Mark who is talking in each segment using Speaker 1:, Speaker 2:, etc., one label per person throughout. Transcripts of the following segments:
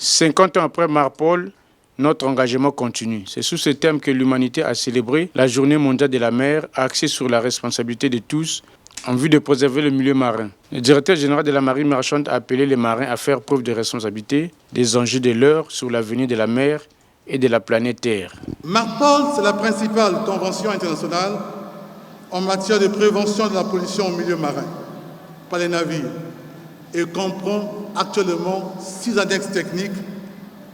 Speaker 1: 50 ans après Marpol, notre engagement continue. C'est sous ce thème que l'humanité a célébré la Journée mondiale de la mer, axée sur la responsabilité de tous en vue de préserver le milieu marin. Le directeur général de la marine marchande a appelé les marins à faire preuve de responsabilité des enjeux de l'heure sur l'avenir de la mer et de la planète Terre.
Speaker 2: Marpol, c'est la principale convention internationale en matière de prévention de la pollution au milieu marin par les navires et comprend actuellement 6 annexes techniques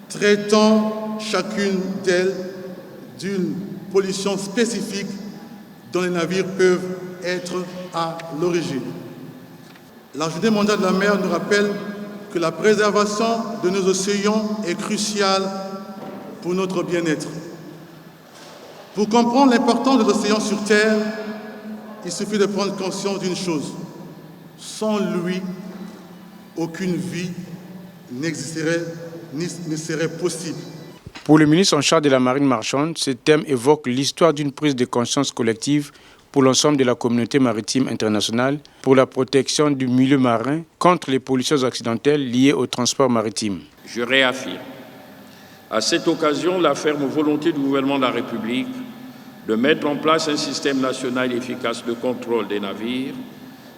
Speaker 2: traitant chacune d'elles d'une pollution spécifique dont les navires peuvent être à l'origine. La Journée mondiale de la mer nous rappelle que la préservation de nos océans est cruciale pour notre bien-être. Pour comprendre l'importance de l'océan sur Terre, il suffit de prendre conscience d'une chose. Sans lui, aucune vie n'existerait ni ne serait possible.
Speaker 1: Pour le ministre en charge de la marine marchande, ce thème évoque l'histoire d'une prise de conscience collective pour l'ensemble de la communauté maritime internationale pour la protection du milieu marin contre les pollutions accidentelles liées au transport maritime.
Speaker 3: Je réaffirme à cette occasion la ferme volonté du gouvernement de la République de mettre en place un système national efficace de contrôle des navires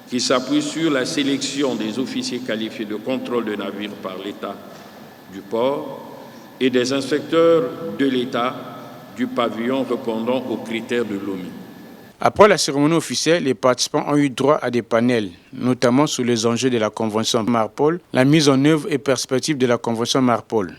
Speaker 3: qui s'appuie sur la sélection des officiers qualifiés de contrôle de navires par l'État du port et des inspecteurs de l'État du pavillon répondant aux critères de l'OMI.
Speaker 1: Après la cérémonie officielle, les participants ont eu droit à des panels, notamment sur les enjeux de la Convention Marpol, la mise en œuvre et perspective de la Convention Marpol.